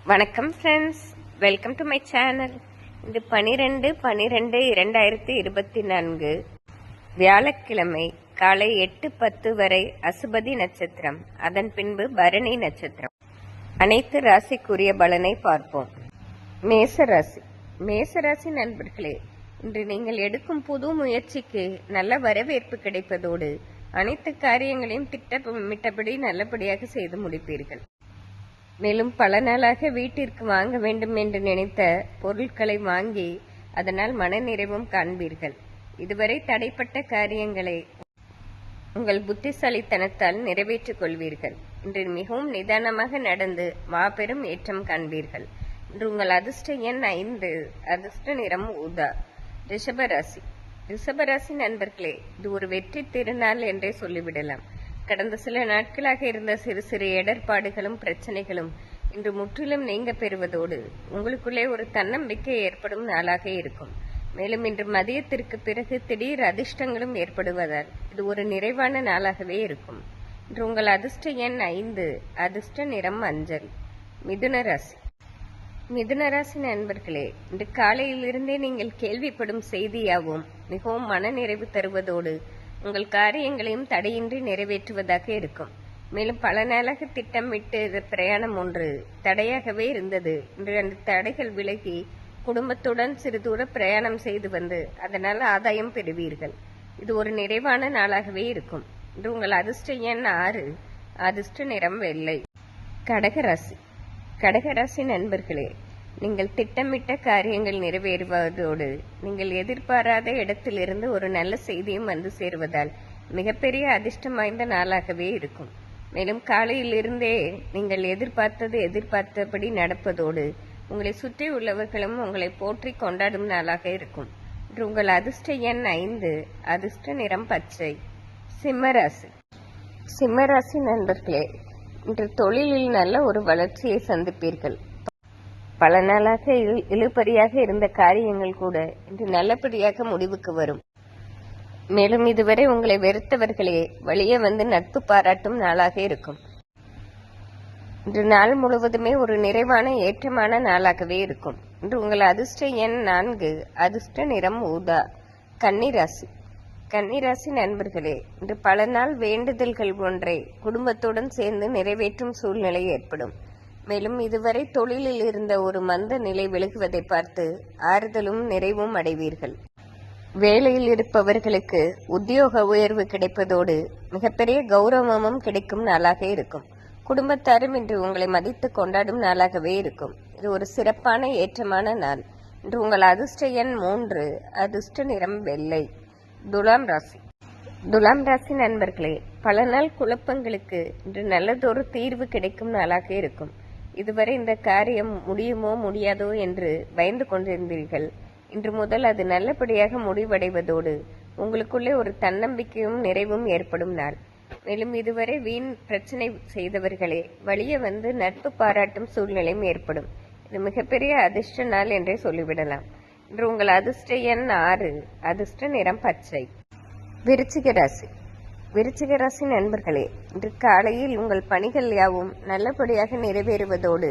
வணக்கம் friends, welcome to my channel. இது 12/12/2024 வியாழக்கிழமை காலை 8:10 வரை அசுபதி நட்சத்திரம், அதன் பின்பு பரணி நட்சத்திரம். அனைத்து ராசிக்குரிய பலனை பார்ப்போம். மேசராசி. மேசராசி நண்பர்களே, இன்று நீங்கள் எடுக்கும் புது முயற்சிக்கு நல்ல வரவேற்பு கிடைப்பதோடு அனைத்து காரியங்களையும் திட்டமிட்டபடி நல்லபடியாக செய்து முடிப்பீர்கள். மேலும் பல நாளாக வீட்டிற்கு வாங்க வேண்டும் என்று நினைத்த பொருட்களை வாங்கி அதனால் மனநிறைவும் காண்பீர்கள். இதுவரை தடைப்பட்ட காரியங்களை உங்கள் புத்திசாலித்தனத்தால் நிறைவேற்றிக் கொள்வீர்கள். இன்று மிகவும் நிதானமாக நடந்து மாபெரும் ஏற்றம் காண்பீர்கள். இன்று உங்கள் அதிர்ஷ்ட எண் 5, அதிர்ஷ்ட நிறம் ஊதா. ரிஷபராசி. ரிஷபராசி நண்பர்களே, இது ஒரு வெற்றி திருநாள் என்றே சொல்லிவிடலாம். கடந்த சில நாட்களாக இருந்த சிறு சிறு இடர்பாடுகளும் பிரச்சனைகளும் இன்று முற்றிலும் நீங்க பெறுவதோடு உங்களுக்குள்ளே ஒரு தன்னம்பிக்கை ஏற்படும் நாளாக இருக்கும். மேலும் இன்று மதியத்திற்கு பிறகு திடீர் அதிர்ஷ்டங்களும் ஏற்படுவதால் இது ஒரு நிறைவான நாளாகவே இருக்கும். இன்று உங்கள் அதிர்ஷ்ட எண் 5, அதிர்ஷ்ட நிறம் மஞ்சள். மிதுன ராசி. மிதுன ராசி நண்பர்களே, இன்று காலையிலிருந்தே நீங்கள் கேள்விப்படும் செய்தியாகவும் மிகவும் மனநிறைவு தருவதோடு உங்கள் காரியங்களையும் தடையின்றி நிறைவேற்றுவதாக இருக்கும். மேலும் பல நாளாக திட்டமிட்டு பிரயாணம் ஒன்று தடையாகவே இருந்தது. இன்று அந்த தடைகள் விலகி குடும்பத்துடன் சிறு தூர பிரயாணம் செய்து வந்து அதனால் ஆதாயம் பெறுவீர்கள். இது ஒரு நிறைவான நாளாகவே இருக்கும். இன்று உங்கள் அதிர்ஷ்ட எண் 6, அதிர்ஷ்ட நிறம் வெள்ளை. கடகராசி. கடகராசி நண்பர்களே, நீங்கள் திட்டமிட்ட காரியங்கள் நிறைவேறுவதோடு நீங்கள் எதிர்பாராத இடத்திலிருந்து ஒரு நல்ல செய்தியும் வந்து சேருவதால் மிகப்பெரிய அதிர்ஷ்டம் வாய்ந்த நாளாகவே இருக்கும். மேலும் காலையிலிருந்தே நீங்கள் எதிர்பார்த்தபடி நடப்பதோடு உங்களை சுற்றி உள்ளவர்களும் உங்களை போற்றி கொண்டாடும் நாளாக இருக்கும். இன்று உங்கள் அதிர்ஷ்ட எண் 5, அதிர்ஷ்ட நிறம் பச்சை. சிம்மராசி. சிம்மராசி நண்பர்களே, இன்று தொழிலில் நல்ல ஒரு வளர்ச்சியை சந்திப்பீர்கள். பல நாளாக இழுபறியாக இருந்த காரியங்கள் கூட இன்று நல்லபடியாக முடிவுக்கு வரும். மேலும் இதுவரை உங்களை வெறுத்தவர்களே வழியே வந்து நட்பு பாராட்டும் நாளாக இருக்கும். இன்று நாள் முழுவதுமே ஒரு நிறைவான ஏற்றமான நாளாகவே இருக்கும். இன்று உங்கள் அதிர்ஷ்ட எண் 4, அதிர்ஷ்ட நிறம் ஊதா. கன்னிராசி. கன்னிராசி நண்பர்களே, இன்று பல நாள் வேண்டுதல்கள் ஒன்றை குடும்பத்துடன் சேர்ந்து நிறைவேற்றும் சூழ்நிலை ஏற்படும். மேலும் இதுவரை தொழிலில் இருந்த ஒரு மந்த நிலை விலகுவதை பார்த்து ஆறுதலும் நிறைவும் அடைவீர்கள். வேலையில் இருப்பவர்களுக்கு உத்தியோக உயர்வு கிடைப்பதோடு மிகப்பெரிய கௌரவமும் கிடைக்கும் நாளாக இருக்கும். குடும்பத்தாரும் இன்று உங்களை மதித்து கொண்டாடும் நாளாகவே இருக்கும். இது ஒரு சிறப்பான ஏற்றமான நாள். இன்று உங்கள் அதிர்ஷ்ட எண் 3, அதிர்ஷ்ட நிறம் வெள்ளை. துலாம் ராசி. துலாம் ராசி நண்பர்களே, பல நாள் குழப்பங்களுக்கு இன்று நல்லதொரு தீர்வு கிடைக்கும் நாளாக இருக்கும். இதுவரை இந்த காரியம் முடியுமோ முடியாதோ என்று பயந்து கொண்டிருந்தீர்கள். இன்று முதல் அது நல்லபடியாக முடிவடைவதோடு உங்களுக்குள்ளே ஒரு தன்னம்பிக்கையும் நிறைவும் ஏற்படும் நாள். மேலும் இதுவரை வீண் பிரச்சனை செய்தவர்களே வழியே வந்து நட்பு பாராட்டும் சூழ்நிலையும் ஏற்படும். இது மிகப்பெரிய அதிர்ஷ்ட நாள் என்றே சொல்லிவிடலாம். இன்று உங்கள் அதிர்ஷ்ட எண் 6, அதிர்ஷ்ட நிறம் பச்சை. விருச்சிக ராசி. விருச்சிக ராசி நண்பர்களே, இன்று காலையில் உங்கள் பணிகள் யாவும் நல்லபடியாக நிறைவேறுவதோடு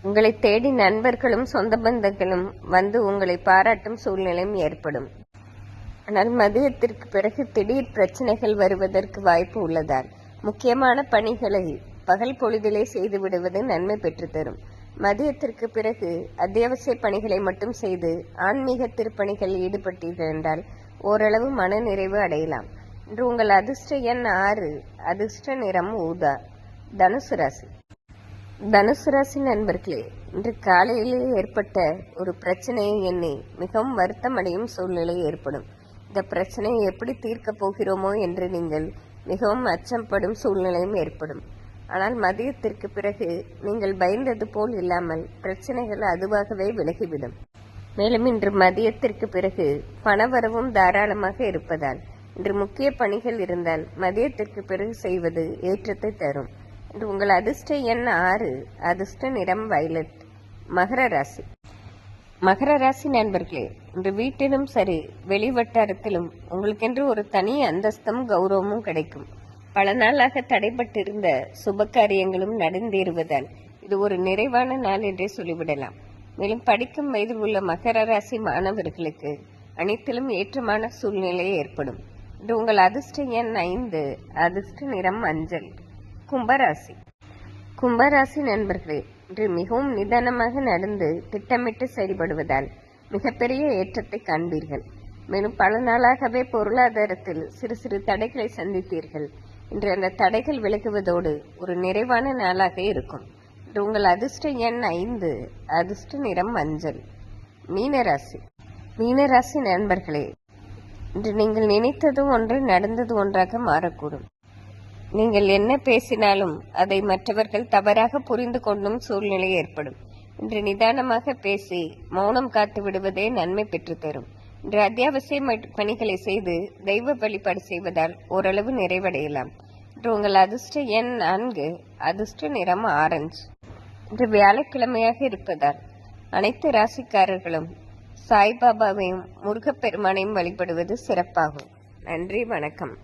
உங்களை தேடி நண்பர்களும் சொந்த பந்தங்களும் வந்து உங்களை பாராட்டும் சூழ்நிலையும் ஏற்படும். ஆனால் மதியத்திற்கு பிறகு திடீர் பிரச்சனைகள் வருவதற்கு வாய்ப்பு உள்ளதால் முக்கியமான பணிகளை பகல் பொழுதிலே செய்து விடுவது நன்மை பெற்றுத்தரும். மதியத்திற்கு பிறகு அத்தியாவசிய பணிகளை மட்டும் செய்து ஆன்மீக திருப்பணிகளில் ஈடுபட்டீர்கள் என்றால் ஓரளவு மன நிறைவு அடையலாம். இன்று உங்கள் அதிர்ஷ்ட எண் 6, அதிர்ஷ்ட நிறம் ஊதா. தனுசு ராசி. தனுசு ராசி நண்பர்களே, இன்று காலையிலே ஏற்பட்ட ஒரு பிரச்சனையை எண்ணி மிகவும் வருத்தம் அடையும் சூழ்நிலை ஏற்படும். இந்த பிரச்சனையை எப்படி தீர்க்கப் போகிறோமோ என்று நீங்கள் மிகவும் அச்சப்படும் சூழ்நிலையும் ஏற்படும். ஆனால் மதியத்திற்கு பிறகு நீங்கள் பயந்தது போல் இல்லாமல் பிரச்சனைகள் அதுவாகவே விலகிவிடும். மேலும் இன்று மதியத்திற்கு பிறகு பணவரவும் தாராளமாக இருப்பதால் இன்று முக்கிய பணிகள் இருந்தால் மதியத்திற்கு பிறகு செய்வது ஏற்றத்தை தரும். இன்று உங்கள் அதிர்ஷ்ட எண் 6, அதிர்ஷ்ட நிறம் வயலட். மகர ராசி. மகர ராசி நண்பர்களே, இன்று வீட்டிலும் சரி வெளி வட்டாரத்திலும் உங்களுக்கென்று ஒரு தனி அந்தஸ்தும் கௌரவமும் கிடைக்கும். பல நாளாக தடைபட்டிருந்த சுப காரியங்களும் நடந்தேறுவதால் இது ஒரு நிறைவான நாள் என்றே சொல்லிவிடலாம். மேலும் படிக்கும் வயதில் உள்ள மகர ராசி மாணவர்களுக்கு அனைத்திலும் ஏற்றமான சூழ்நிலை ஏற்படும். இன்று உங்கள் அதிர்ஷ்ட எண் 5, அதிர்ஷ்ட நிறம் மஞ்சள். கும்பராசி. கும்பராசி நண்பர்களே, இன்று மிகவும் நிதானமாக நடந்து திட்டமிட்டு செயல்படுவதால் மிகப்பெரிய ஏற்றத்தை காண்பீர்கள். மேலும் பல நாளாகவே பொருளாதாரத்தில் சிறு சிறு தடைகளை சந்தித்தீர்கள். இன்று அந்த தடைகள் விலகுவதோடு ஒரு நிறைவான நாளாக இருக்கும். இன்று உங்கள் அதிர்ஷ்ட எண் 5, அதிர்ஷ்ட நிறம் மஞ்சள். மீனராசி. மீனராசி நண்பர்களே, இன்று நீங்கள் நினைத்தது ஒன்று, நடந்தது ஒன்றாக மாறக்கூடும். நீங்கள் என்ன பேசினாலும் அதை மற்றவர்கள் தவறாக புரிந்து கொள்ளும் சூழ்நிலை ஏற்படும். இன்று நிதானமாக பேசி மௌனம் காத்து விடுவதே நன்மை பெற்றுத்தரும். இன்று அத்தியாவசிய பணிகளை செய்து தெய்வ வழிபாடு செய்வதால் ஓரளவு நிறைவடையலாம். இன்று உங்கள் அதிர்ஷ்ட எண் 4, அதிர்ஷ்ட நிறம் ஆரஞ்சு. இன்று வியாழக்கிழமையாக இருப்பதால் அனைத்து ராசிக்காரர்களும் சாய்பாபாவையும் முருகப்பெருமானையும் வழிபடுவது சிறப்பாகும். நன்றி, வணக்கம்.